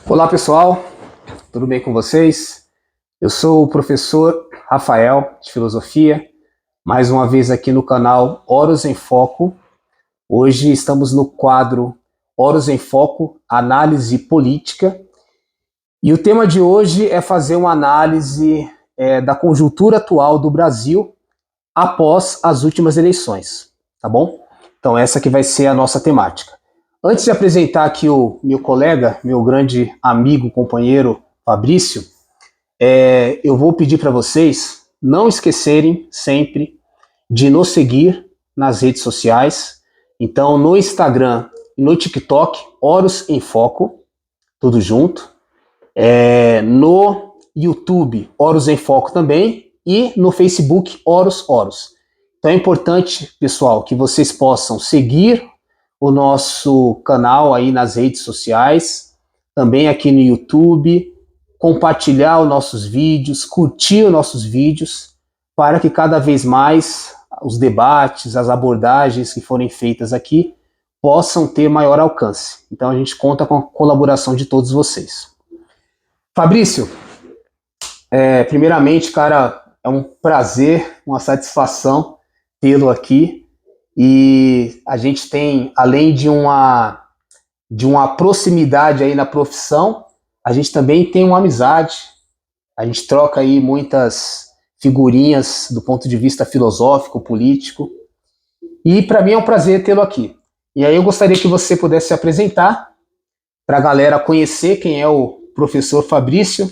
Olá pessoal, tudo bem com vocês? Eu sou o professor Rafael de Filosofia, mais uma vez aqui no canal Horus em Foco. Hoje estamos no quadro Horus em Foco, Análise Política, e o tema de hoje é fazer uma análise da conjuntura atual do Brasil após as últimas eleições, tá bom? Então essa que vai ser a nossa temática. Antes de apresentar aqui o meu colega, meu grande amigo, companheiro Fabrício, eu vou pedir para vocês não esquecerem sempre de nos seguir nas redes sociais. Então, no Instagram e no TikTok, Horus em Foco, tudo junto. No YouTube, Horus em Foco também. E no Facebook, Horus. Então é importante, pessoal, que vocês possam seguir o nosso canal aí nas redes sociais, também aqui no YouTube, compartilhar os nossos vídeos, curtir os nossos vídeos, para que cada vez mais os debates, as abordagens que forem feitas aqui possam ter maior alcance. Então a gente conta com a colaboração de todos vocês. Fabrício, primeiramente, cara, é um prazer, uma satisfação tê-lo aqui. E a gente tem, além de uma proximidade aí na profissão, a gente também tem uma amizade. A gente troca aí muitas figurinhas do ponto de vista filosófico, político. E para mim é um prazer tê-lo aqui. E aí eu gostaria que você pudesse se apresentar para a galera conhecer quem é o professor Fabrício.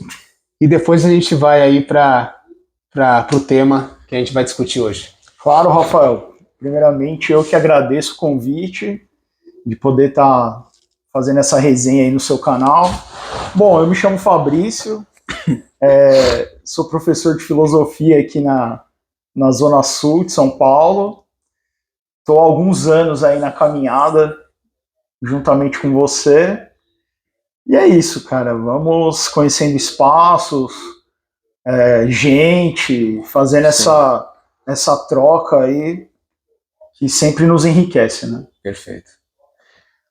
E depois a gente vai aí para o tema que a gente vai discutir hoje. Claro, Rafael. Primeiramente, eu que agradeço o convite de poder estar fazendo essa resenha aí no seu canal. Bom, eu me chamo Fabrício, sou professor de filosofia aqui na Zona Sul de São Paulo. Estou há alguns anos aí na caminhada, juntamente com você. E é isso, cara. Vamos conhecendo espaços, gente, fazendo essa troca aí, que sempre nos enriquece, né? Perfeito.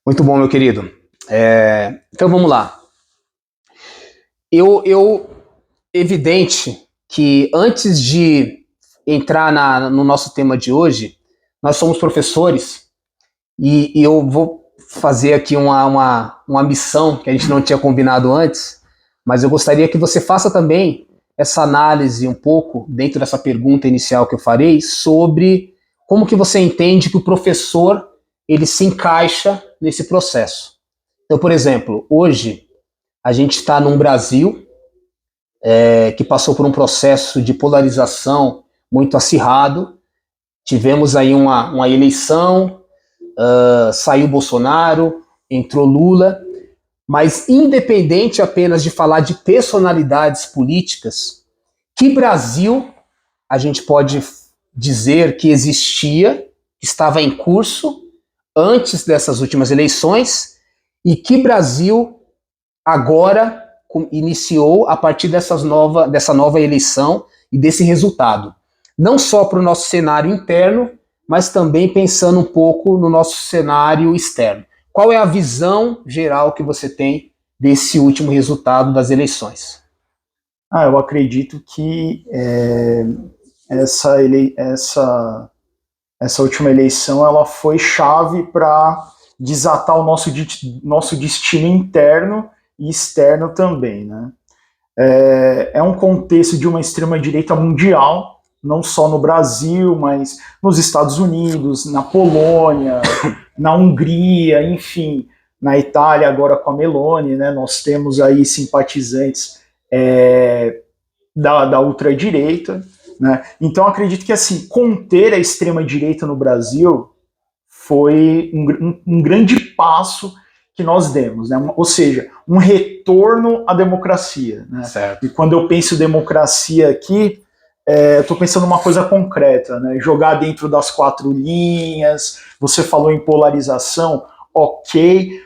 Muito bom, meu querido. Então vamos lá. Evidente que antes de entrar no nosso tema de hoje, nós somos professores e eu vou fazer aqui uma missão que a gente não tinha combinado antes, mas eu gostaria que você faça também essa análise um pouco, dentro dessa pergunta inicial que eu farei, sobre como que você entende que o professor ele se encaixa nesse processo. Então, por exemplo, hoje a gente está num Brasil que passou por um processo de polarização muito acirrado. Tivemos aí uma eleição, saiu Bolsonaro, entrou Lula, mas independente apenas de falar de personalidades políticas, que Brasil a gente pode dizer que existia, que estava em curso antes dessas últimas eleições, e que Brasil agora iniciou a partir dessa nova eleição e desse resultado. Não só para o nosso cenário interno, mas também pensando um pouco no nosso cenário externo. Qual é a visão geral que você tem desse último resultado das eleições? Eu acredito que essa última eleição ela foi chave para desatar o nosso destino interno e externo também, né? É um contexto de uma extrema-direita mundial, não só no Brasil, mas nos Estados Unidos, na Polônia, na Hungria, enfim, na Itália agora com a Meloni, né? Nós temos aí simpatizantes da ultradireita, né? Então acredito que assim, conter a extrema-direita no Brasil foi um grande passo que nós demos, né? Ou seja, um retorno à democracia, né? Certo. E quando eu penso democracia aqui, eu estou pensando uma coisa concreta, né? Jogar dentro das quatro linhas. Você falou em polarização, ok.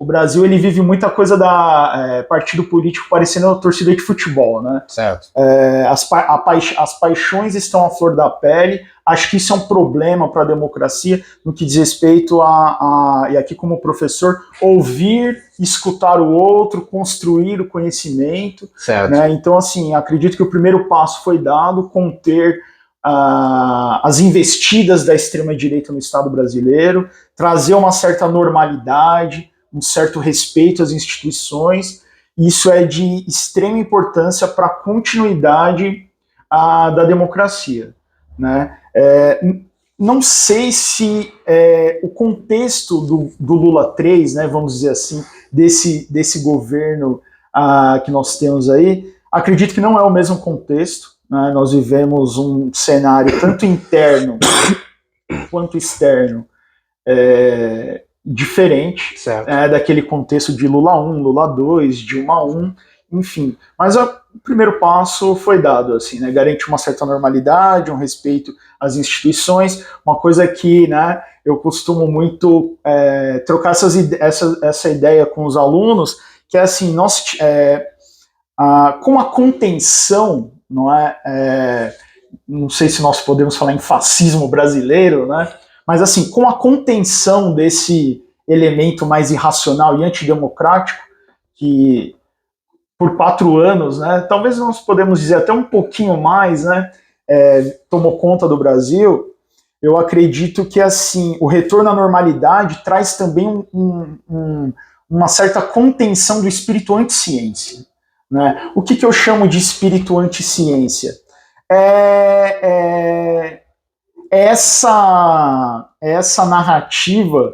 o Brasil ele vive muita coisa da partido político parecendo uma torcida de futebol, né? Certo. As paixões estão à flor da pele. Acho que isso é um problema para a democracia no que diz respeito e aqui como professor, ouvir, escutar o outro, construir o conhecimento. Certo. Né? Então, assim, acredito que o primeiro passo foi dado, conter as investidas da extrema-direita no Estado brasileiro, trazer uma certa normalidade, um certo respeito às instituições. Isso é de extrema importância para a continuidade da democracia. Né? Não sei se o contexto do Lula 3, né, vamos dizer assim, desse governo que nós temos aí, acredito que não é o mesmo contexto. Né? Nós vivemos um cenário tanto interno quanto externo diferente daquele contexto de Lula 1, Lula 2, Dilma 1, enfim. Mas o primeiro passo foi dado, assim, né? Garante uma certa normalidade, um respeito às instituições, uma coisa que, né, eu costumo muito trocar essa ideia com os alunos, que é assim, com a contenção, não sei se nós podemos falar em fascismo brasileiro, né? Mas assim, com a contenção desse elemento mais irracional e antidemocrático, que por 4 anos, né, talvez nós podemos dizer até um pouquinho mais, né, tomou conta do Brasil, eu acredito que assim, o retorno à normalidade traz também uma certa contenção do espírito anti-ciência. Né? O que eu chamo de espírito anti-ciência? Essa narrativa,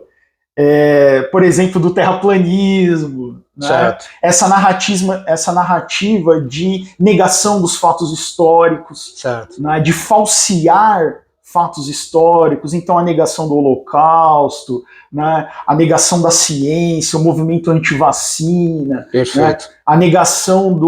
por exemplo, do terraplanismo, né? Essa narrativa de negação dos fatos históricos, né? De falsear fatos históricos, então a negação do Holocausto, né? A negação da ciência, o movimento antivacina, né? A negação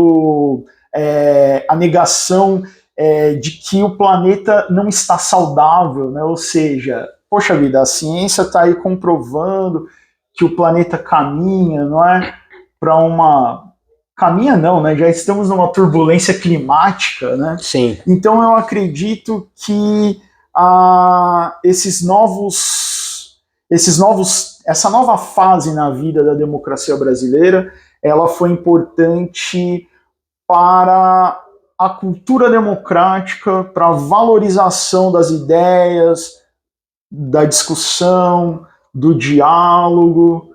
de que o planeta não está saudável, né? Ou seja, poxa vida, a ciência está aí comprovando que o planeta caminha, não é? Para uma... Caminha não, né? Já estamos numa turbulência climática, né? Sim. Então eu acredito que essa nova fase na vida da democracia brasileira, ela foi importante para a cultura democrática, para a valorização das ideias, da discussão, do diálogo,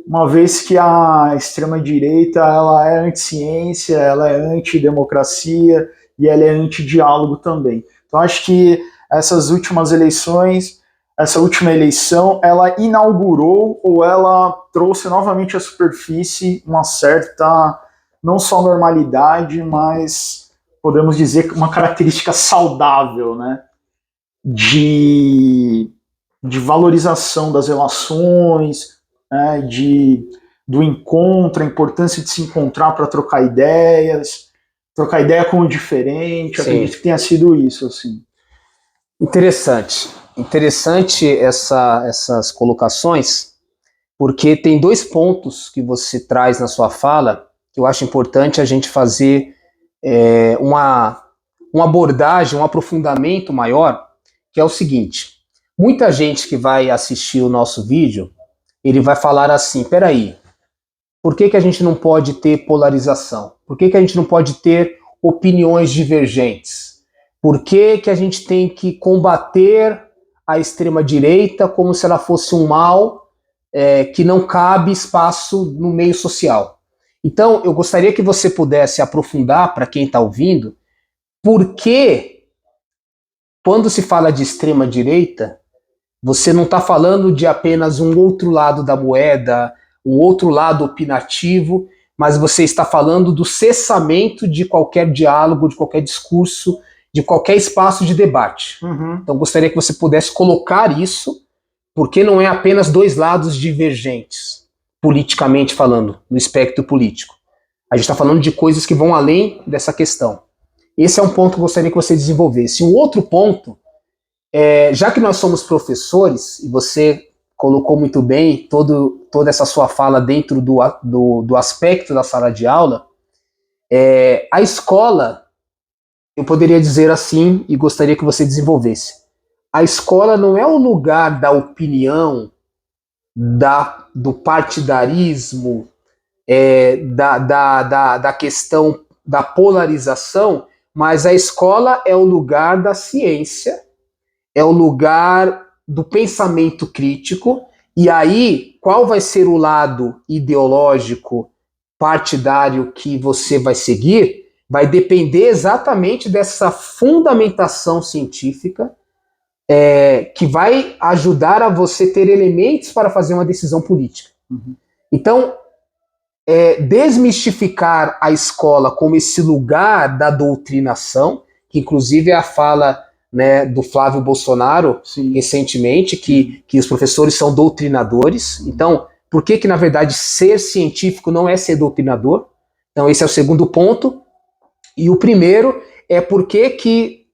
uma vez que a extrema-direita ela é anti-ciência, ela é anti-democracia e ela é anti-diálogo também. Então acho que essas últimas eleições, essa última eleição, ela inaugurou ou ela trouxe novamente à superfície uma certa, não só normalidade, mas podemos dizer uma característica saudável, né, de valorização das relações, né, do encontro, a importância de se encontrar para trocar ideia com o diferente. Acredito que tenha sido isso, assim. Interessante essas colocações, porque tem 2 pontos que você traz na sua fala que eu acho importante a gente fazer uma abordagem, um aprofundamento maior, que é o seguinte: muita gente que vai assistir o nosso vídeo, ele vai falar assim, peraí, por que a gente não pode ter polarização? Por que a gente não pode ter opiniões divergentes? Por que a gente tem que combater a extrema-direita como se ela fosse um mal que não cabe espaço no meio social? Então, eu gostaria que você pudesse aprofundar, para quem está ouvindo, por que, quando se fala de extrema-direita, você não está falando de apenas um outro lado da moeda, um outro lado opinativo, mas você está falando do cessamento de qualquer diálogo, de qualquer discurso, de qualquer espaço de debate. Então gostaria que você pudesse colocar isso, porque não é apenas 2 lados divergentes, politicamente falando, no espectro político. A gente está falando de coisas que vão além dessa questão. Esse é um ponto que eu gostaria que você desenvolvesse. Um outro ponto, já que nós somos professores, e você colocou muito bem toda essa sua fala dentro do aspecto da sala de aula. A escola, eu poderia dizer assim, e gostaria que você desenvolvesse. A escola não é o lugar da opinião, do partidarismo, da questão da polarização, mas a escola é o lugar da ciência, é o lugar do pensamento crítico, e aí qual vai ser o lado ideológico, partidário que você vai seguir, vai depender exatamente dessa fundamentação científica, que vai ajudar a você ter elementos para fazer uma decisão política. Uhum. Então, desmistificar a escola como esse lugar da doutrinação, que inclusive é a fala, né, do Flávio Bolsonaro, Sim. recentemente, que os professores são doutrinadores. Então, por que na verdade ser científico não é ser doutrinador? Então esse é o segundo ponto. E o primeiro é por que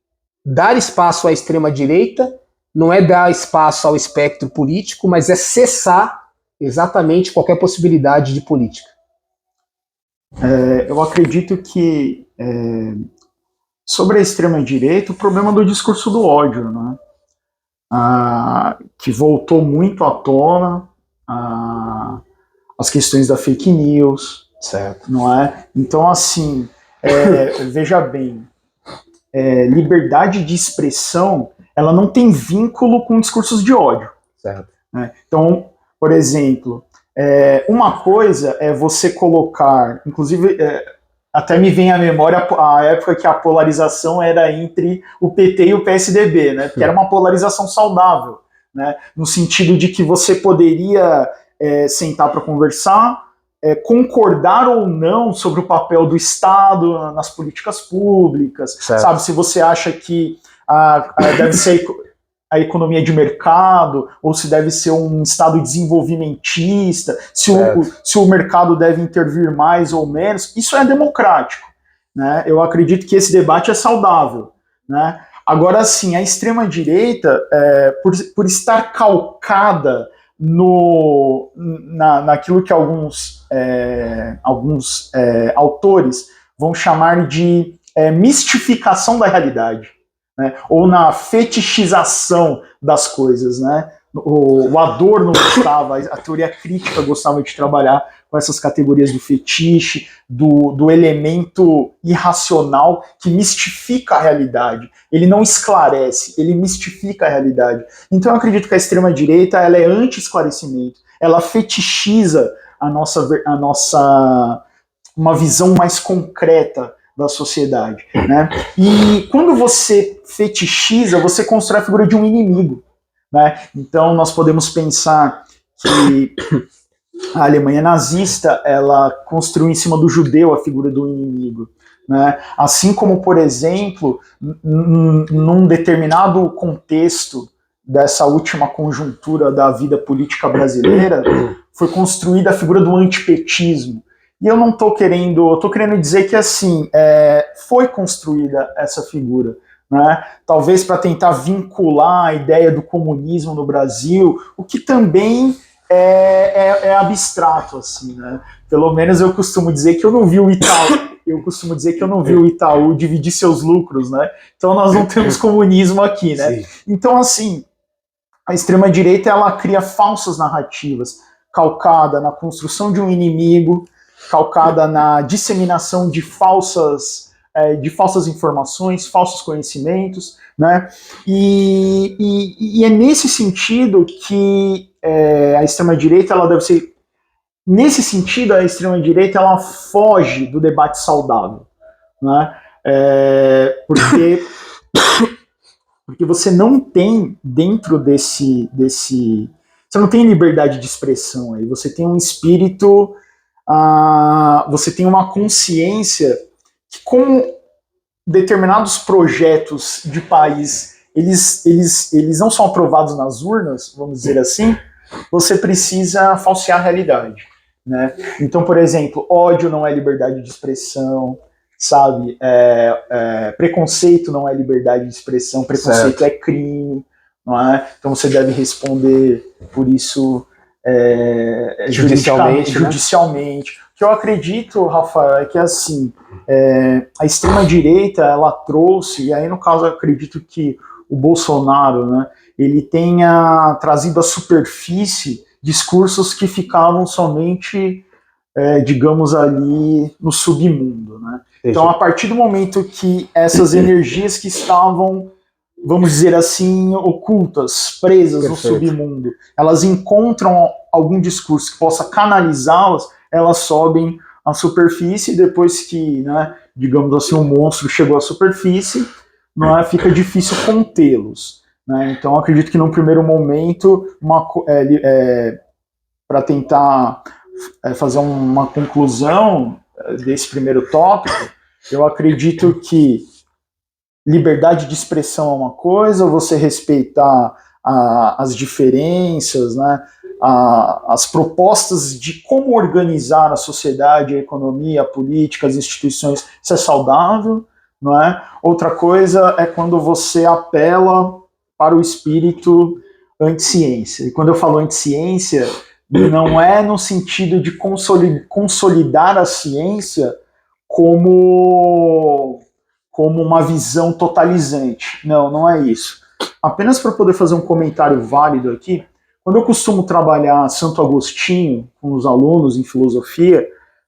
dar espaço à extrema-direita não é dar espaço ao espectro político, mas é cessar exatamente qualquer possibilidade de política. Eu acredito que sobre a extrema-direita, o problema do discurso do ódio, né? Que voltou muito à tona, as questões da fake news, certo? Não é? Então, assim, veja bem, liberdade de expressão, ela não tem vínculo com discursos de ódio. Certo. Né? Então, por exemplo, uma coisa é você colocar, inclusive, até me vem à memória a época que a polarização era entre o PT e o PSDB, né? Porque era uma polarização saudável, né? No sentido de que você poderia sentar para conversar, concordar ou não sobre o papel do Estado nas políticas públicas, certo. Sabe? Se você acha que deve ser a economia de mercado, ou se deve ser um Estado desenvolvimentista, se o mercado deve intervir mais ou menos, isso é democrático. Né? Eu acredito que esse debate é saudável. Né? Agora, sim, a extrema-direita, por estar calcada naquilo que alguns autores vão chamar de mistificação da realidade, né? Ou na fetichização das coisas, né? O Adorno gostava, a teoria crítica gostava de trabalhar com essas categorias do fetiche, do elemento irracional que mistifica a realidade. Ele não esclarece, ele mistifica a realidade. Então eu acredito que a extrema-direita ela é anti-esclarecimento, ela fetichiza uma visão mais concreta da sociedade, né? E quando você fetichiza, você constrói a figura de um inimigo, né? Então nós podemos pensar que a Alemanha nazista ela construiu em cima do judeu a figura do inimigo, né? Assim como, por exemplo, num determinado contexto dessa última conjuntura da vida política brasileira, foi construída a figura do antipetismo. E eu não estou querendo, estou querendo dizer que assim, foi construída essa figura, né? Talvez para tentar vincular a ideia do comunismo no Brasil, o que também é abstrato, assim, né? Pelo menos eu costumo dizer que eu não vi o Itaú, dividir seus lucros, né? Então nós não temos comunismo aqui, né? Sim. Então, assim, a extrema-direita ela cria falsas narrativas, calcada na construção de um inimigo, calcada na disseminação de falsas informações, falsos conhecimentos, né? E é nesse sentido que a extrema-direita ela deve ser. Nesse sentido, a extrema-direita ela foge do debate saudável, né? Porque você não tem dentro desse você não tem liberdade de expressão aí. Você tem um espírito, você tem uma consciência que com determinados projetos de país eles não são aprovados nas urnas, vamos dizer assim, você precisa falsear a realidade, né? Então, por exemplo, ódio não é liberdade de expressão, sabe? Preconceito não é liberdade de expressão, preconceito é crime, não é? Então você deve responder por isso Judicialmente, né? judicialmente. O que eu acredito, Rafael, é que assim, a extrema-direita, ela trouxe, e aí no caso eu acredito que o Bolsonaro, né, ele tenha trazido à superfície discursos que ficavam somente, digamos, ali no submundo, né? Então, a partir do momento que essas energias que estavam, vamos dizer assim, ocultas, presas no submundo, elas encontram algum discurso que possa canalizá-las, elas sobem à superfície, e depois que, né, digamos assim, o monstro chegou à superfície, não é, fica difícil contê-los, né? Então, acredito que num primeiro momento, para tentar fazer uma conclusão desse primeiro tópico, eu acredito que liberdade de expressão é uma coisa, você respeitar as diferenças, né, as propostas de como organizar a sociedade, a economia, a política, as instituições, isso é saudável, não é? Outra coisa é quando você apela para o espírito anti-ciência. E quando eu falo anti-ciência, não é no sentido de consolidar a ciência como uma visão totalizante. Não, não é isso. Apenas para poder fazer um comentário válido aqui, quando eu costumo trabalhar Santo Agostinho com os alunos em filosofia,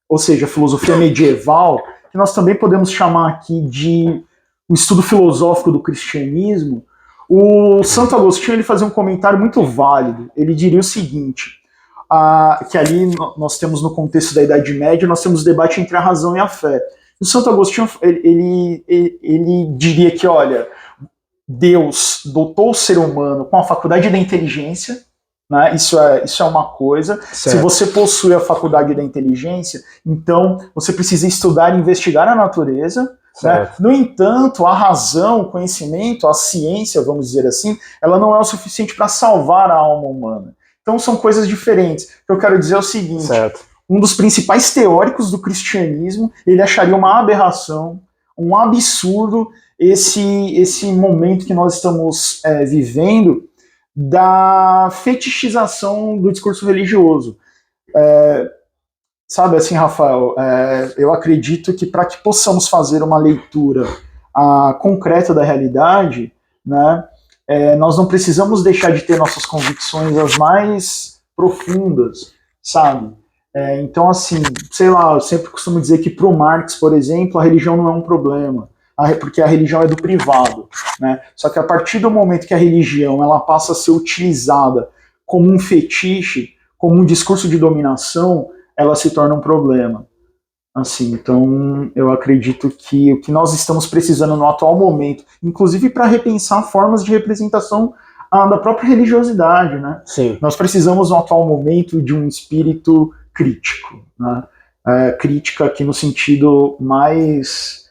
ou seja, filosofia medieval, que nós também podemos chamar aqui de o estudo filosófico do cristianismo, o Santo Agostinho ele fazia um comentário muito válido. Ele diria o seguinte, que ali nós temos no contexto da Idade Média, nós temos o debate entre a razão e a fé. O Santo Agostinho, ele diria que, olha, Deus dotou o ser humano com a faculdade da inteligência, né? Isso é uma coisa. Certo. Se você possui a faculdade da inteligência, então você precisa estudar e investigar a natureza. Né? No entanto, a razão, o conhecimento, a ciência, vamos dizer assim, ela não é o suficiente para salvar a alma humana. Então são coisas diferentes. O que eu quero dizer é o seguinte, certo. Um dos principais teóricos do cristianismo, ele acharia uma aberração, um absurdo, esse momento que nós estamos vivendo da fetichização do discurso religioso. Sabe assim, Rafael, eu acredito que para que possamos fazer uma leitura concreta da realidade, né, nós não precisamos deixar de ter nossas convicções as mais profundas, sabe? Então, assim, sei lá, eu sempre costumo dizer que para o Marx, por exemplo, a religião não é um problema, porque a religião é do privado, né? Só que a partir do momento que a religião ela passa a ser utilizada como um fetiche, como um discurso de dominação, ela se torna um problema. Assim, então, eu acredito que o que nós estamos precisando no atual momento, inclusive para repensar formas de representação da própria religiosidade, né? Sim. Nós precisamos no atual momento de um espírito crítico, né? Crítica aqui no sentido mais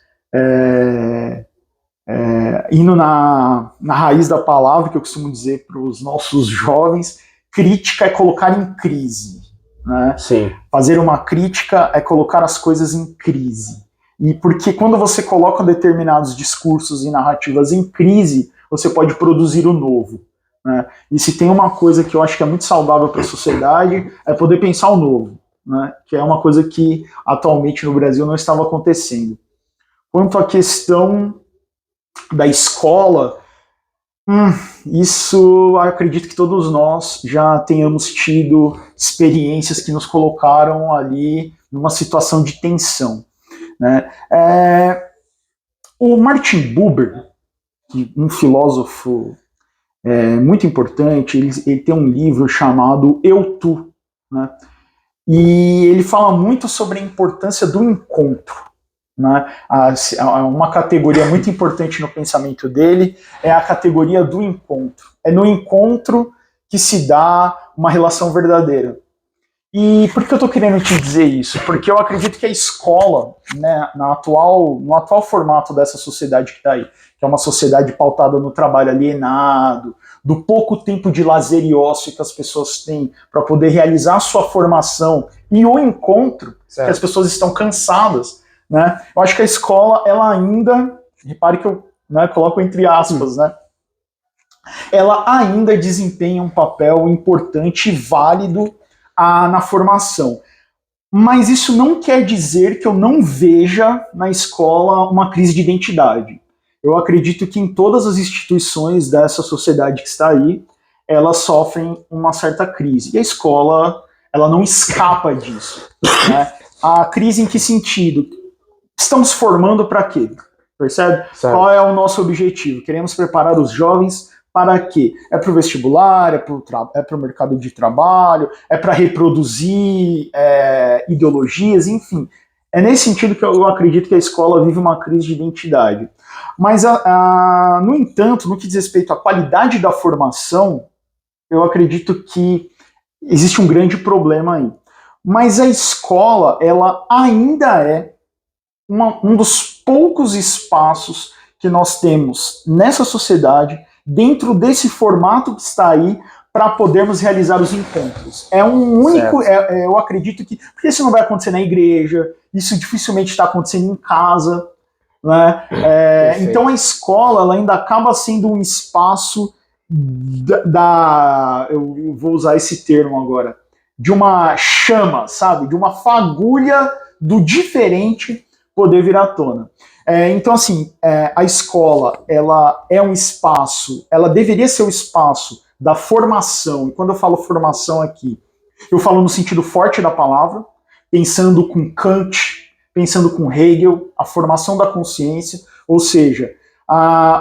indo na raiz da palavra, que eu costumo dizer para os nossos jovens, crítica é colocar em crise, né? Sim. Fazer uma crítica é colocar as coisas em crise. E porque quando você coloca determinados discursos e narrativas em crise, você pode produzir o novo, né? E se tem uma coisa que eu acho que é muito saudável para a sociedade, é poder pensar o novo, né? Que é uma coisa que atualmente no Brasil não estava acontecendo. Quanto à questão da escola, isso eu acredito que todos nós já tenhamos tido experiências que nos colocaram ali numa situação de tensão, né? O Martin Buber, um filósofo muito importante, ele tem um livro chamado Eu, Tu, né? E ele fala muito sobre a importância do encontro, né? Uma categoria muito importante no pensamento dele é a categoria do encontro. É no encontro que se dá uma relação verdadeira. E por que eu estou querendo te dizer isso? Porque eu acredito que a escola, né, no atual formato dessa sociedade que está aí, que é uma sociedade pautada no trabalho alienado, do pouco tempo de lazer e ócio que as pessoas têm para poder realizar a sua formação e o encontro, certo, que as pessoas estão cansadas, né? Eu acho que a escola, ela ainda, repare que eu, né, coloco entre aspas, né? ela ainda desempenha um papel importante e válido na formação. Mas isso não quer dizer que eu não veja na escola uma crise de identidade. Eu acredito que em todas as instituições dessa sociedade que está aí, elas sofrem uma certa crise. E a escola, ela não escapa disso. Né? A crise em que sentido? Estamos formando para quê? Percebe? Certo. Qual é o nosso objetivo? Queremos preparar os jovens para quê? É para o vestibular, é para o mercado de trabalho, é para reproduzir ideologias, enfim. É nesse sentido que eu acredito que a escola vive uma crise de identidade. Mas, no entanto, no que diz respeito à qualidade da formação, eu acredito que existe um grande problema aí. Mas a escola, ela ainda é um dos poucos espaços que nós temos nessa sociedade, dentro desse formato que está aí, para podermos realizar os encontros. É um único, eu acredito que, porque isso não vai acontecer na igreja, isso dificilmente está acontecendo em casa, né? Então a escola, ela ainda acaba sendo um espaço eu vou usar esse termo agora, de uma chama, sabe? De uma fagulha do diferente poder vir à tona. Então, assim, a escola, ela é um espaço, ela deveria ser o espaço da formação. E quando eu falo formação aqui, eu falo no sentido forte da palavra, pensando com Kant, pensando com Hegel, a formação da consciência, ou seja,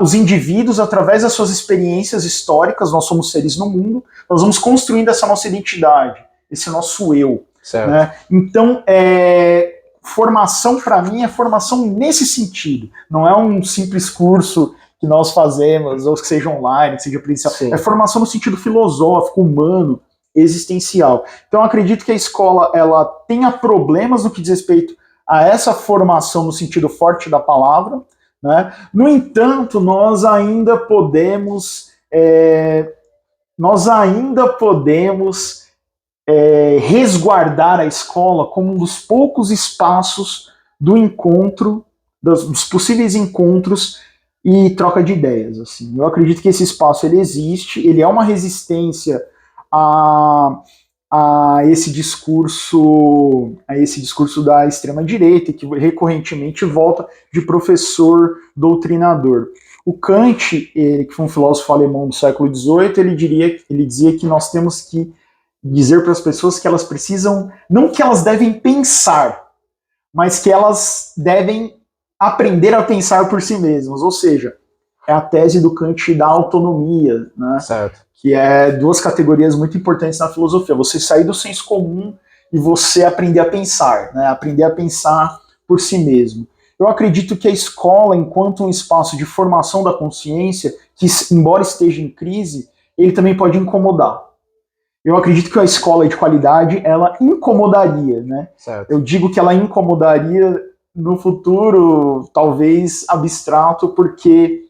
os indivíduos, através das suas experiências históricas, nós somos seres no mundo, nós vamos construindo essa nossa identidade, esse nosso eu. Né? Então, formação para mim é formação nesse sentido. Não é um simples curso que nós fazemos, ou que seja online, que seja presencial. Sim. É formação no sentido filosófico, humano, existencial. Então eu acredito que a escola ela tenha problemas no que diz respeito a essa formação no sentido forte da palavra. Né? No entanto, nós ainda podemos resguardar a escola como um dos poucos espaços do encontro, dos possíveis encontros e troca de ideias. Assim. Eu acredito que esse espaço ele existe, ele é uma resistência a esse discurso da extrema-direita, que recorrentemente volta de professor doutrinador. O Kant, que foi um filósofo alemão do século XVIII, ele dizia que nós temos que dizer para as pessoas que elas precisam, não que elas devem pensar, mas que elas devem aprender a pensar por si mesmas. Ou seja, é a tese do Kant da autonomia, né? Certo. Que é duas categorias muito importantes na filosofia. Você sair do senso comum e você aprender a pensar, né? Aprender a pensar por si mesmo. Eu acredito que a escola, enquanto um espaço de formação da consciência, que embora esteja em crise, ele também pode incomodar. Eu acredito que a escola de qualidade, ela incomodaria, né? Certo. Eu digo que ela incomodaria no futuro, talvez abstrato, porque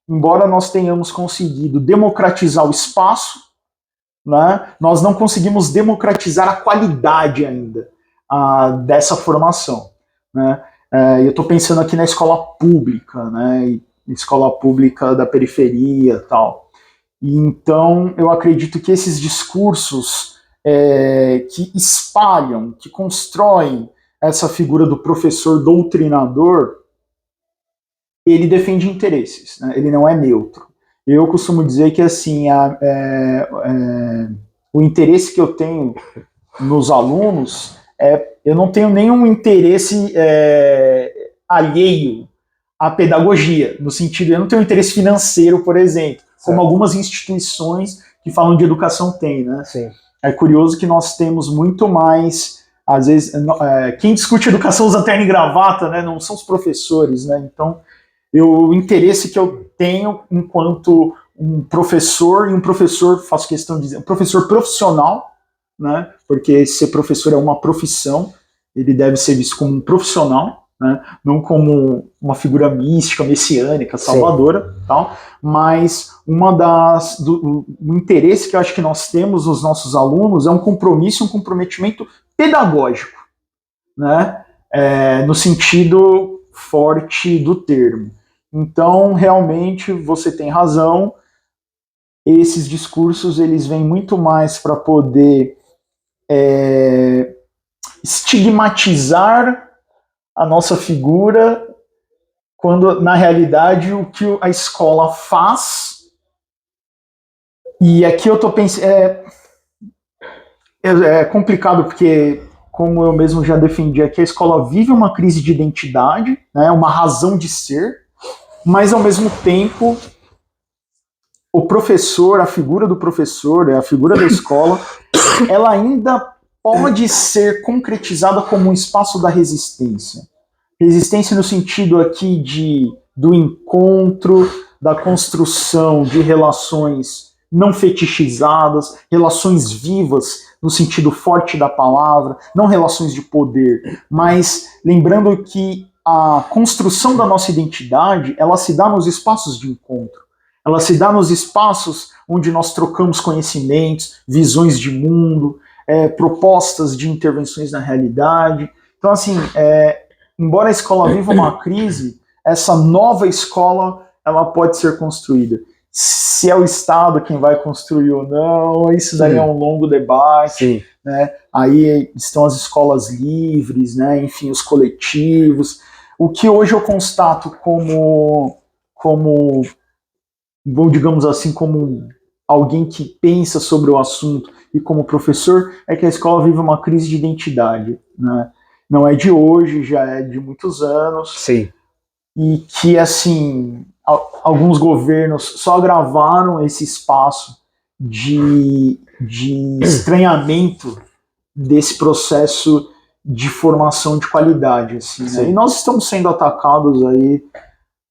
embora nós tenhamos conseguido democratizar o espaço, né, nós não conseguimos democratizar a qualidade ainda dessa formação. Né? Eu estou pensando aqui na escola pública, né, escola pública da periferia e tal. E então, eu acredito que esses discursos que espalham, que constroem essa figura do professor doutrinador, ele defende interesses, né? Ele não é neutro. Eu costumo dizer que assim, o interesse que eu tenho nos alunos, eu não tenho nenhum interesse alheio à pedagogia, no sentido, eu não tenho interesse financeiro, por exemplo, como algumas instituições que falam de educação têm, né? Sim. É curioso que nós temos muito mais, às vezes, quem discute educação usa terno e gravata, né? Não são os professores, né? Então, o interesse que eu tenho enquanto um professor, e um professor, faço questão de dizer, um professor profissional, né? Porque ser professor é uma profissão, ele deve ser visto como um profissional, né? Não como uma figura mística, messiânica, salvadora, tal, mas o interesse que eu acho que nós temos nos nossos alunos é um compromisso, um comprometimento pedagógico, né? No sentido forte do termo. Então, realmente, você tem razão, esses discursos eles vêm muito mais para poder estigmatizar a nossa figura, quando na realidade o que a escola faz, e aqui eu estou pensando, é complicado porque, como eu mesmo já defendi aqui, a escola vive uma crise de identidade, né, uma razão de ser, mas ao mesmo tempo o professor, a figura do professor, a figura da escola, ela ainda pode ser concretizada como um espaço da resistência. Resistência no sentido aqui do encontro, da construção de relações não fetichizadas, relações vivas no sentido forte da palavra, não relações de poder, mas lembrando que a construção da nossa identidade, ela se dá nos espaços de encontro. Ela se dá nos espaços onde nós trocamos conhecimentos, visões de mundo, propostas de intervenções na realidade. Então, assim, embora a escola viva uma crise, essa nova escola ela pode ser construída. Se é o Estado quem vai construir ou não, isso daí é um longo debate. Né? Aí estão as escolas livres, né? Enfim, os coletivos. O que hoje eu constato como digamos assim, como alguém que pensa sobre o assunto e como professor, é que a escola vive uma crise de identidade, né? Não é de hoje, já é de muitos anos. Sim. E que, assim, alguns governos só agravaram esse espaço de estranhamento desse processo de formação de qualidade, assim, né? E nós estamos sendo atacados aí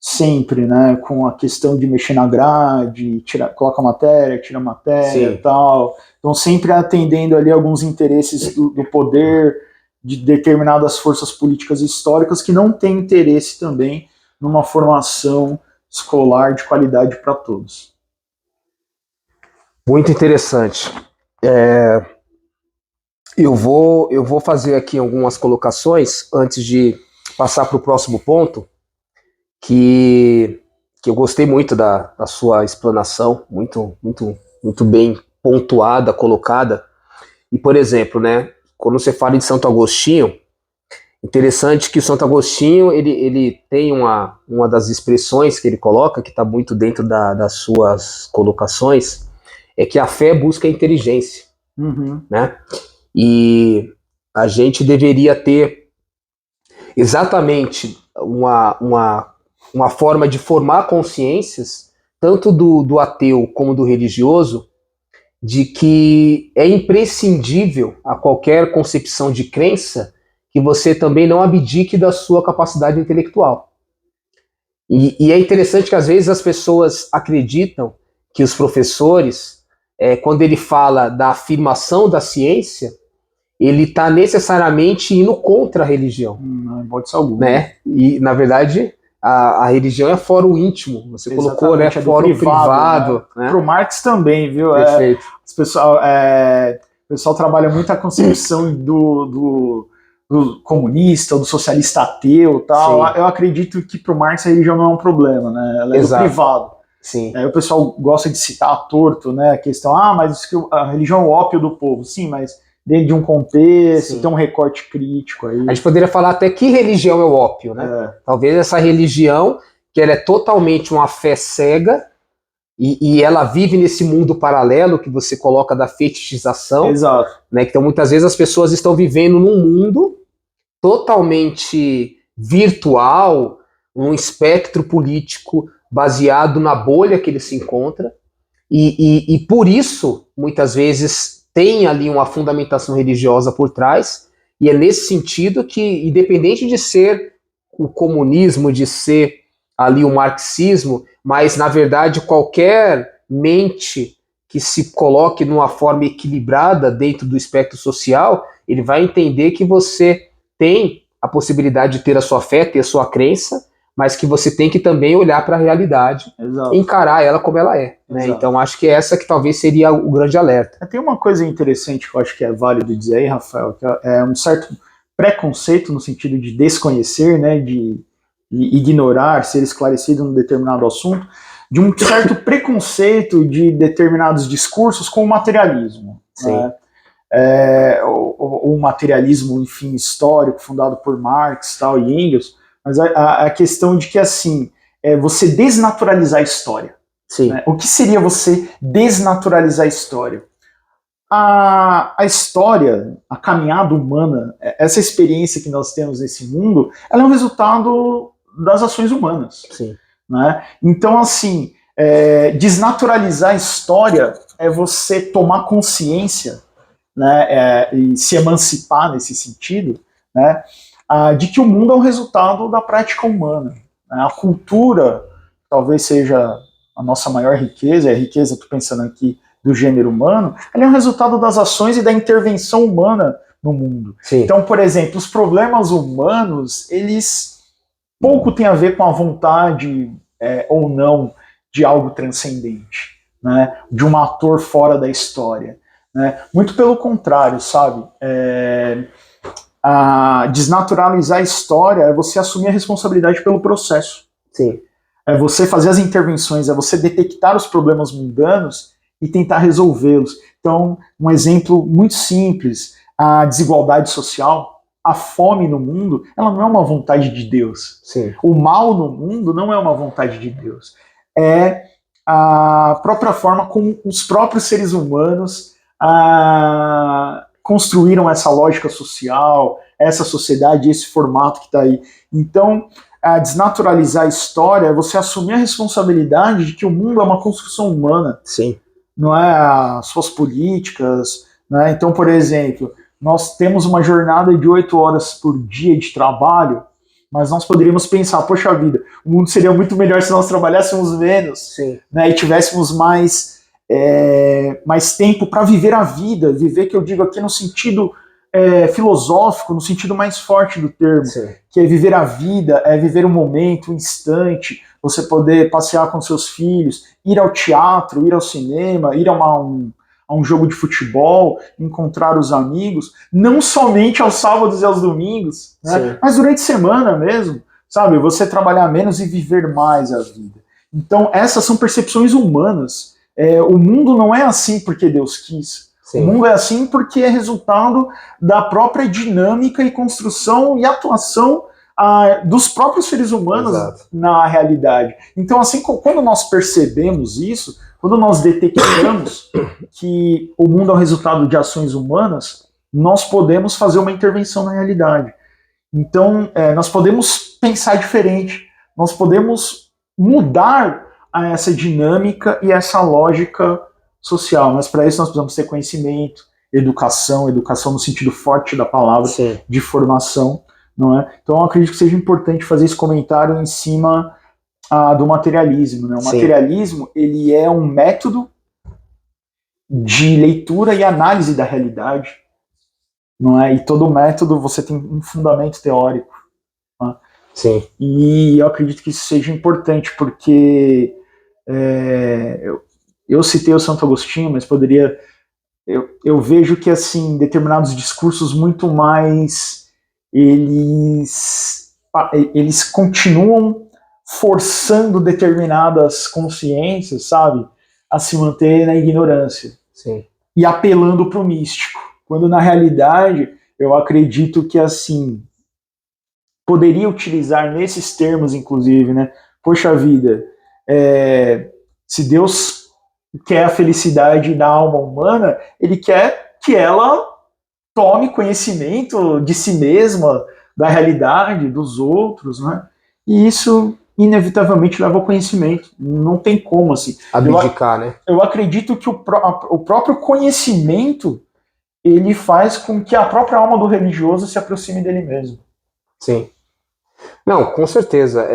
sempre, né, com a questão de mexer na grade, coloca matéria, tira matéria e tal. Então, sempre atendendo ali alguns interesses do poder, de determinadas forças políticas históricas que não têm interesse também numa formação escolar de qualidade para todos. Muito interessante. Eu vou fazer aqui algumas colocações antes de passar para o próximo ponto, que eu gostei muito da sua explanação, muito bem pontuada, colocada. E, por exemplo, né, quando você fala de Santo Agostinho, interessante que o Santo Agostinho ele tem uma das expressões que ele coloca, que está muito dentro das suas colocações, é que a fé busca a inteligência. Né? E a gente deveria ter exatamente uma forma de formar consciências, tanto do ateu como do religioso, de que é imprescindível a qualquer concepção de crença que você também não abdique da sua capacidade intelectual. E é interessante que às vezes as pessoas acreditam que os professores, quando ele fala da afirmação da ciência, ele está necessariamente indo contra a religião. Não pode ser algum. Né? E, na verdade, a religião é fórum íntimo. Você colocou, né? Fórum privado. Né? Para o Marx também, viu? Perfeito. O pessoal trabalha muito a concepção do comunista, ou do socialista ateu e tal. Sim. Eu acredito que para o Marx a religião não é um problema, né? Ela é do privado. Sim. Aí o pessoal gosta de citar a torto, né? A questão, mas a religião é o ópio do povo. Sim, mas dentro de um contexto, tem um recorte crítico aí. A gente poderia falar até que religião é o ópio, né? Talvez essa religião, que ela é totalmente uma fé cega, e ela vive nesse mundo paralelo que você coloca da fetichização. Exato. Né? Então, muitas vezes as pessoas estão vivendo num mundo totalmente virtual, um espectro político baseado na bolha que ele se encontra, e por isso, muitas vezes, tem ali uma fundamentação religiosa por trás, e é nesse sentido que, independente de ser o comunismo, de ser ali o marxismo, mas, na verdade, qualquer mente que se coloque numa forma equilibrada dentro do espectro social, ele vai entender que você tem a possibilidade de ter a sua fé, ter a sua crença, mas que você tem que também olhar para a realidade, Exato. encarar ela como ela é. Né? Então, acho que essa que talvez seria o grande alerta. Tem uma coisa interessante que eu acho que é válido dizer aí, Rafael, que é um certo preconceito no sentido de desconhecer, né, de ignorar, ser esclarecido num determinado assunto, de um certo preconceito de determinados discursos com o materialismo. Sim. Né? O materialismo, enfim, histórico, fundado por Marx tal, e Engels, mas a questão de que, assim, você desnaturalizar a história. Sim. Né? O que seria você desnaturalizar a história? A história, a caminhada humana, essa experiência que nós temos nesse mundo, ela é um resultado das ações humanas. Sim. Né? Então, assim, desnaturalizar a história é você tomar consciência, né, e se emancipar nesse sentido, né, de que o mundo é um resultado da prática humana. Né? A cultura talvez seja a nossa maior riqueza, e a riqueza, estou pensando aqui, do gênero humano, ela é um resultado das ações e da intervenção humana no mundo. Sim. Então, por exemplo, os problemas humanos, eles pouco têm a ver com a vontade ou não de algo transcendente, né? De um ator fora da história. Né? Muito pelo contrário, sabe? Desnaturalizar a história é você assumir a responsabilidade pelo processo. Sim. É você fazer as intervenções, é você detectar os problemas mundanos e tentar resolvê-los. Então, um exemplo muito simples, a desigualdade social, a fome no mundo, ela não é uma vontade de Deus. Sim. O mal no mundo não é uma vontade de Deus. É a própria forma como os próprios seres humanos construíram essa lógica social, essa sociedade, esse formato que está aí. Então, desnaturalizar a história é você assumir a responsabilidade de que o mundo é uma construção humana. Sim. Não é as suas políticas. Né? Então, por exemplo, nós temos uma jornada de 8 horas por dia de trabalho, mas nós poderíamos pensar, poxa vida, o mundo seria muito melhor se nós trabalhássemos menos. Sim. Né? E tivéssemos mais tempo para viver a vida, viver, que eu digo aqui no sentido filosófico, no sentido mais forte do termo, Sim. que é viver a vida, é viver o momento, o instante, você poder passear com seus filhos, ir ao teatro, ir ao cinema, ir a um jogo de futebol, encontrar os amigos, não somente aos sábados e aos domingos, né? Mas durante a semana mesmo, sabe? Você trabalhar menos e viver mais a vida. Então, essas são percepções humanas. O mundo não é assim porque Deus quis. Sim. O mundo é assim porque é resultado da própria dinâmica e construção e atuação dos próprios seres humanos. Exato. Na realidade. Então, assim, quando nós percebemos isso, quando nós detectamos que o mundo é o resultado de ações humanas, nós podemos fazer uma intervenção na realidade. Então, nós podemos pensar diferente, nós podemos mudar essa dinâmica e essa lógica social, mas para isso nós precisamos ter conhecimento, educação no sentido forte da palavra, sim, de formação, não é? Então eu acredito que seja importante fazer esse comentário em cima do materialismo, né? O sim, materialismo, ele é um método de leitura e análise da realidade, não é? E todo método você tem um fundamento teórico, não é? Sim. E eu acredito que isso seja importante, porque eu citei o Santo Agostinho, mas poderia... Eu vejo que, assim, determinados discursos muito mais... Eles continuam forçando determinadas consciências, sabe? A se manter na ignorância. Sim. E apelando para o místico. Quando, na realidade, eu acredito que, assim... Poderia utilizar nesses termos, inclusive, né? Poxa vida, se Deus quer a felicidade da alma humana, ele quer que ela tome conhecimento de si mesma, da realidade, dos outros, né? E isso, inevitavelmente, leva ao conhecimento. Não tem como, assim. Abdicar, né? Eu acredito que o próprio conhecimento, ele faz com que a própria alma do religioso se aproxime dele mesmo. Sim. Não, com certeza.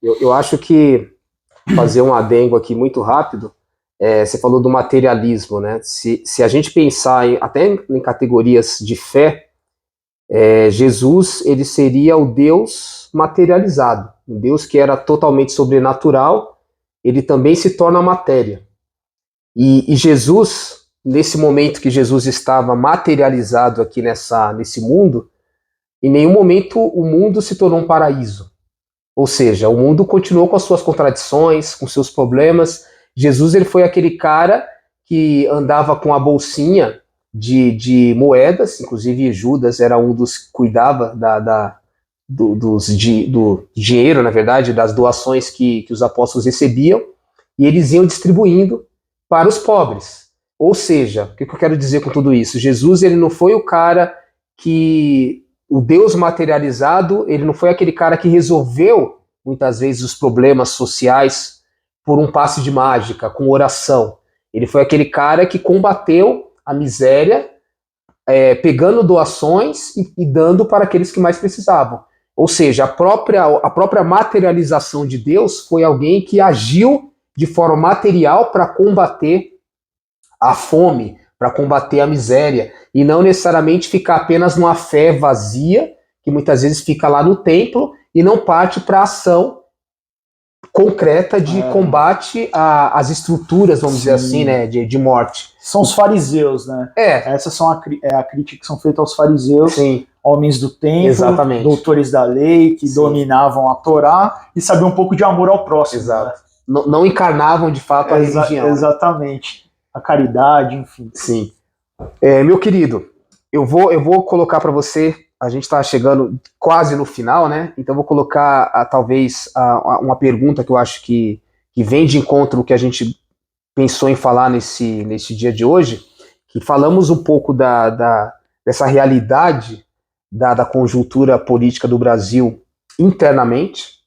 Eu acho que, fazer um adendo aqui muito rápido, você falou do materialismo, né? Se a gente pensar até em categorias de fé, Jesus, ele seria o Deus materializado. Um Deus que era totalmente sobrenatural, ele também se torna matéria. E Jesus, nesse momento que Jesus estava materializado aqui nesse mundo, em nenhum momento o mundo se tornou um paraíso. Ou seja, o mundo continuou com as suas contradições, com seus problemas. Jesus ele foi aquele cara que andava com a bolsinha de moedas, inclusive Judas era um dos que cuidava do dinheiro, na verdade, das doações que os apóstolos recebiam, e eles iam distribuindo para os pobres. Ou seja, o que eu quero dizer com tudo isso? Jesus ele não foi o cara que o Deus materializado, ele não foi aquele cara que resolveu, muitas vezes, os problemas sociais por um passe de mágica, com oração. Ele foi aquele cara que combateu a miséria, pegando doações e dando para aqueles que mais precisavam. Ou seja, a própria materialização de Deus foi alguém que agiu de forma material para combater a fome, para combater a miséria, e não necessariamente ficar apenas numa fé vazia, que muitas vezes fica lá no templo e não parte para a ação concreta de combate às estruturas, vamos dizer assim, né, de morte. São os fariseus, né? Essas são a crítica que são feitas aos fariseus, Sim. Homens do templo, Exatamente. Doutores da lei, que dominavam a Torá e sabiam um pouco de amor ao próximo. Exato. Né? Não encarnavam de fato a religião. Exatamente. A caridade, enfim. Sim. Meu querido, eu vou colocar para você, a gente está chegando quase no final, né? Então eu vou colocar talvez uma pergunta que eu acho que vem de encontro o que a gente pensou em falar nesse dia de hoje, que falamos um pouco dessa realidade da conjuntura política do Brasil internamente,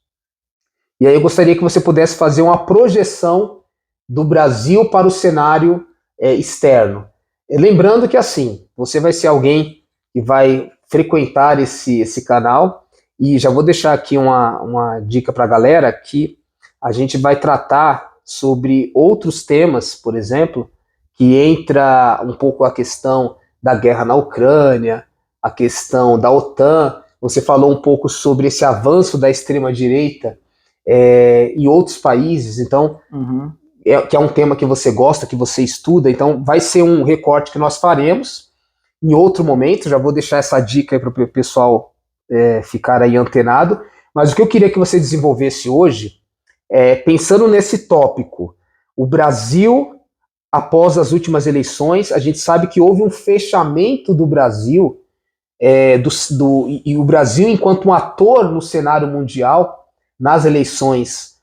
e aí eu gostaria que você pudesse fazer uma projeção do Brasil para o cenário externo. Lembrando que, assim, você vai ser alguém que vai frequentar esse canal, e já vou deixar aqui uma dica para a galera que a gente vai tratar sobre outros temas, por exemplo, que entra um pouco a questão da guerra na Ucrânia, a questão da OTAN. Você falou um pouco sobre esse avanço da extrema-direita em outros países, então... que é um tema que você gosta, que você estuda, então vai ser um recorte que nós faremos em outro momento. Já vou deixar essa dica aí para o pessoal ficar aí antenado, mas o que eu queria que você desenvolvesse hoje pensando nesse tópico, o Brasil após as últimas eleições. A gente sabe que houve um fechamento do Brasil, e o Brasil enquanto um ator no cenário mundial nas eleições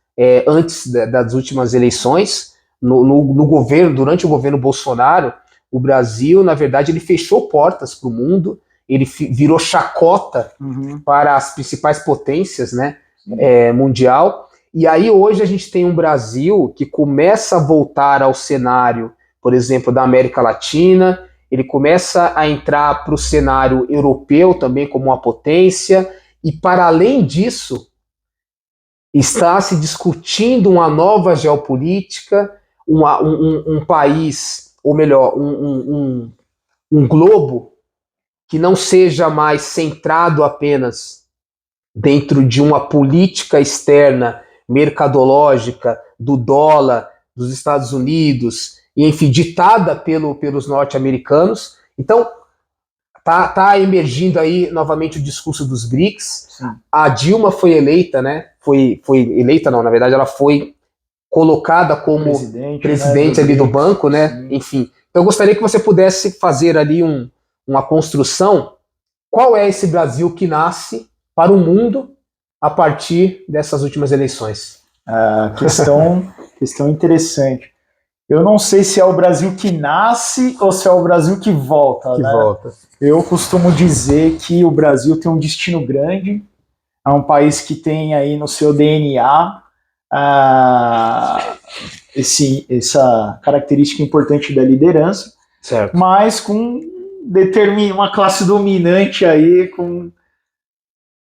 antes das últimas eleições, no governo, durante o governo Bolsonaro, o Brasil, na verdade, ele fechou portas para o mundo, ele virou chacota para as principais potências, né, mundial. E aí hoje a gente tem um Brasil que começa a voltar ao cenário, por exemplo, da América Latina, ele começa a entrar para o cenário europeu também como uma potência, e para além disso, está se discutindo uma nova geopolítica, um país, ou melhor, um globo que não seja mais centrado apenas dentro de uma política externa mercadológica do dólar, dos Estados Unidos, e enfim, ditada pelos norte-americanos. Então, tá emergindo aí novamente o discurso dos BRICS. Sim. A Dilma foi eleita, né? Foi eleita, não, na verdade ela foi colocada como presidente ali do banco, né? Sim. Enfim, então eu gostaria que você pudesse fazer ali uma construção. Qual é esse Brasil que nasce para o mundo a partir dessas últimas eleições? Questão interessante. Eu não sei se é o Brasil que nasce ou se é o Brasil que volta. Eu costumo dizer que o Brasil tem um destino grande, é um país que tem aí no seu DNA essa característica importante da liderança, certo, mas com uma classe dominante aí,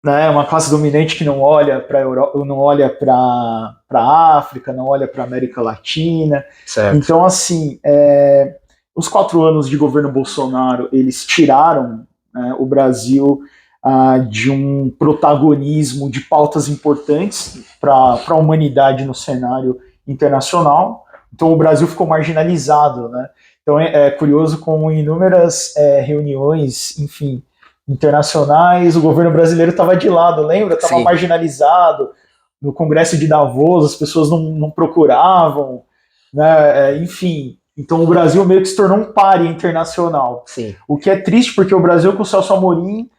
uma classe dominante que não olha para a Europa, não olha para a África, não olha para a América Latina. Certo. Então, assim, os 4 anos de governo Bolsonaro, eles tiraram o Brasil de um protagonismo de pautas importantes para a humanidade no cenário internacional. Então, o Brasil ficou marginalizado, né? Então, é curioso como em inúmeras reuniões, enfim, internacionais, o governo brasileiro estava de lado, lembra? Estava marginalizado. No Congresso de Davos, as pessoas não procuravam, né? Enfim. Então o Brasil meio que se tornou um pária internacional. Sim. O que é triste, porque o Brasil com o Celso Amorim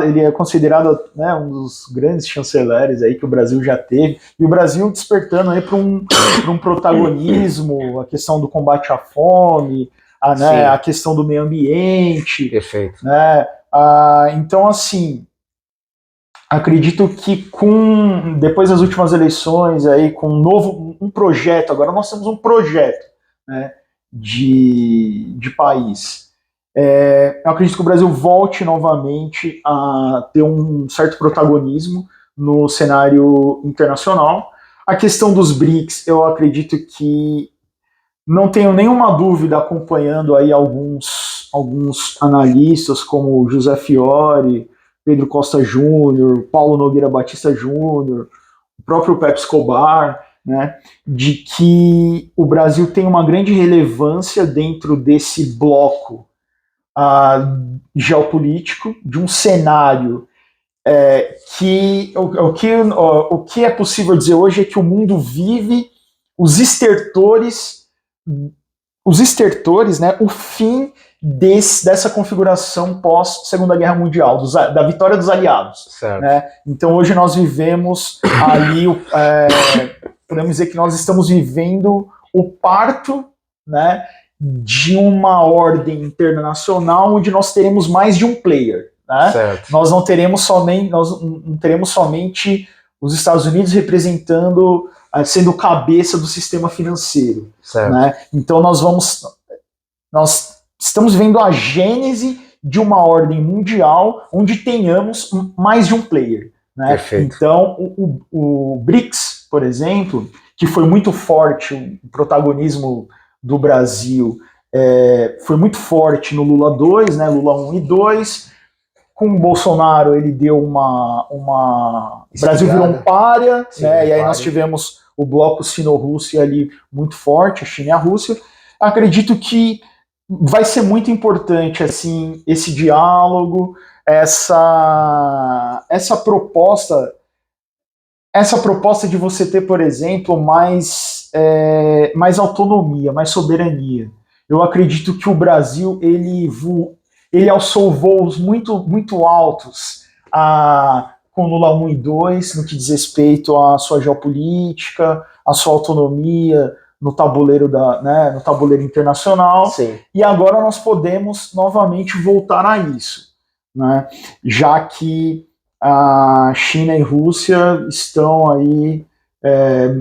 ele é considerado, né, um dos grandes chanceleres aí que o Brasil já teve, e o Brasil despertando aí para um protagonismo, a questão do combate à fome, né, a questão do meio ambiente. Perfeito. Né, então, assim, acredito que depois das últimas eleições, aí, com um projeto, agora nós temos um projeto, né, de país. Eu acredito que o Brasil volte novamente a ter um certo protagonismo no cenário internacional. A questão dos BRICS, eu acredito que não tenho nenhuma dúvida, acompanhando aí alguns analistas como José Fiore, Pedro Costa Júnior, Paulo Nogueira Batista Júnior, o próprio Pepe Escobar, né, de que o Brasil tem uma grande relevância dentro desse bloco geopolítico, de um cenário o que é possível dizer hoje é que o mundo vive os estertores, né, o fim dessa configuração pós Segunda Guerra Mundial, da vitória dos aliados. Né? Então hoje nós vivemos ali, podemos dizer que nós estamos vivendo o parto, né, de uma ordem internacional onde nós teremos mais de um player. Né? Nós não teremos somente os Estados Unidos representando, sendo cabeça do sistema financeiro. Né? Então nós estamos vendo a gênese de uma ordem mundial onde tenhamos mais de um player. Né? Então o BRICS, por exemplo, que foi muito forte, o protagonismo do Brasil foi muito forte no Lula 2, né, Lula 1 e 2. Com o Bolsonaro, ele deu o Brasil virou um pária, né, e aí nós tivemos o bloco Sino-Rússia ali muito forte, a China e a Rússia. Acredito que vai ser muito importante assim, esse diálogo, essa proposta de você ter, por exemplo, mais autonomia, mais soberania. Eu acredito que o Brasil ele alçou voos muito, muito altos com Lula 1 e 2, no que diz respeito à sua geopolítica, à sua autonomia no tabuleiro, no tabuleiro internacional. Sim. E agora nós podemos novamente voltar a isso, né? Já que a China e a Rússia estão aí,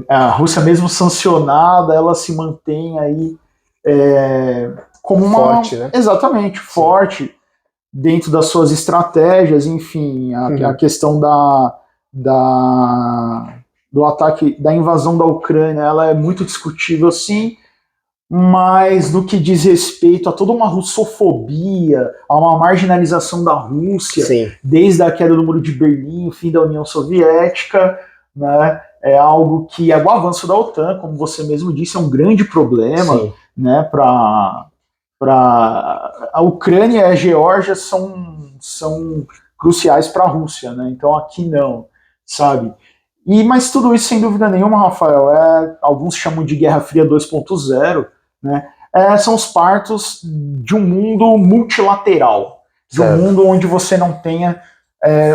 a Rússia mesmo sancionada, ela se mantém aí como uma... Forte, né? Exatamente, forte, dentro das suas estratégias, enfim, a questão do ataque, da invasão da Ucrânia, ela é muito discutível, sim, mas no que diz respeito a toda uma russofobia, a uma marginalização da Rússia, sim, desde a queda do Muro de Berlim, o fim da União Soviética, né, é algo que o avanço da OTAN, como você mesmo disse, é um grande problema, né, para a Ucrânia e a Geórgia são cruciais para a Rússia, né, então aqui não, sabe? Mas tudo isso, sem dúvida nenhuma, Rafael, alguns chamam de Guerra Fria 2.0, né? São os partos de um mundo multilateral, de um mundo onde você não tenha,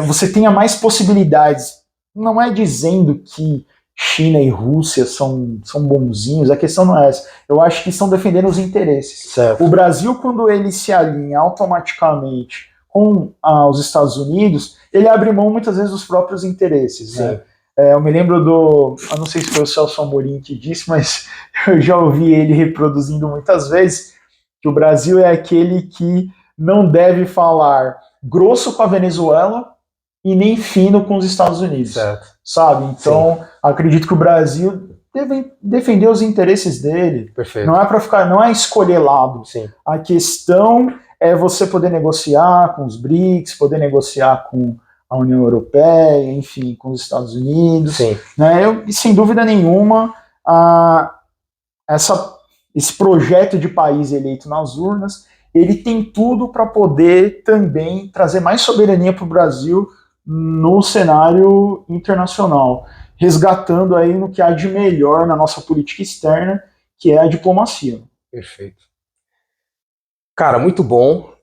você tenha mais possibilidades. Não é dizendo que China e Rússia são bonzinhos, a questão não é essa. Eu acho que estão defendendo os interesses. Certo. O Brasil, quando ele se alinha automaticamente com os Estados Unidos, ele abre mão muitas vezes dos próprios interesses, né? Eu me lembro eu não sei se foi o Celso Amorim que disse, mas eu já ouvi ele reproduzindo muitas vezes, que o Brasil é aquele que não deve falar grosso com a Venezuela e nem fino com os Estados Unidos. Certo. Sabe? Então, acredito que o Brasil deve defender os interesses dele. Perfeito. Não é escolher lado. Sim. A questão é você poder negociar com os BRICS, poder negociar com a União Europeia, enfim, com os Estados Unidos. Sim. Né? E sem dúvida nenhuma, esse projeto de país eleito nas urnas, ele tem tudo para poder também trazer mais soberania para o Brasil no cenário internacional, resgatando aí no que há de melhor na nossa política externa, que é a diplomacia. Perfeito. Cara, muito bom.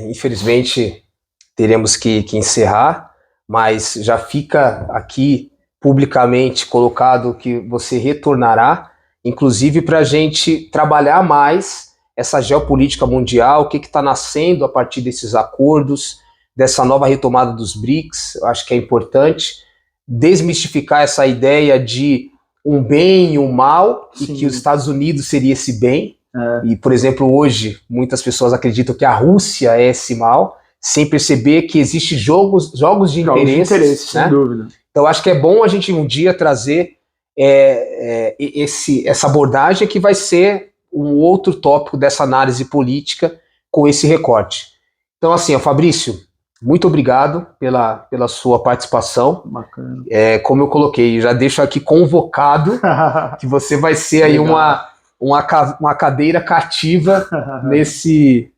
Infelizmente, teremos que encerrar, mas já fica aqui publicamente colocado que você retornará, inclusive para a gente trabalhar mais essa geopolítica mundial, o que está nascendo a partir desses acordos, dessa nova retomada dos BRICS. Eu acho que é importante desmistificar essa ideia de um bem e um mal, e que os Estados Unidos seria esse bem. E, por exemplo, hoje, muitas pessoas acreditam que a Rússia é esse mal, sem perceber que existem jogos de interesse, sem dúvida. Então, acho que é bom a gente um dia trazer essa abordagem que vai ser um outro tópico dessa análise política com esse recorte. Então, assim, Fabrício, muito obrigado pela sua participação. Bacana. Como eu coloquei, já deixo aqui convocado que você vai ser aí uma cadeira cativa nesse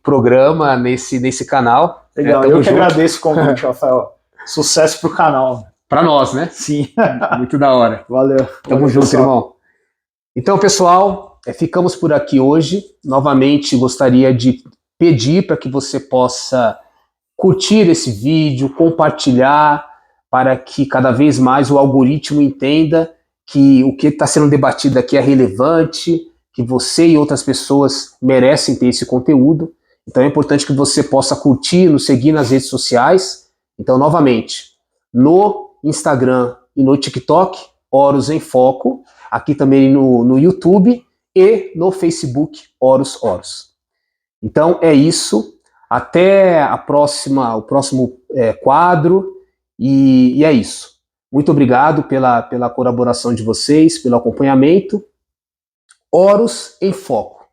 programa, nesse canal. Legal, eu que agradeço o convite, Rafael. Sucesso pro canal. Para nós, né? Sim. Muito da hora. Valeu. Tamo junto, irmão. Então, pessoal, ficamos por aqui hoje. Novamente, gostaria de pedir para que você possa curtir esse vídeo, compartilhar, para que cada vez mais o algoritmo entenda que o que está sendo debatido aqui é relevante, que você e outras pessoas merecem ter esse conteúdo. Então é importante que você possa curtir, nos seguir nas redes sociais. Então, novamente, no Instagram e no TikTok, Horus em Foco, aqui também no YouTube e no Facebook, Horus. Então é isso, até o próximo quadro, e é isso. Muito obrigado pela colaboração de vocês, pelo acompanhamento. Horus em Foco,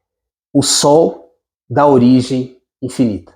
o sol da origem infinita.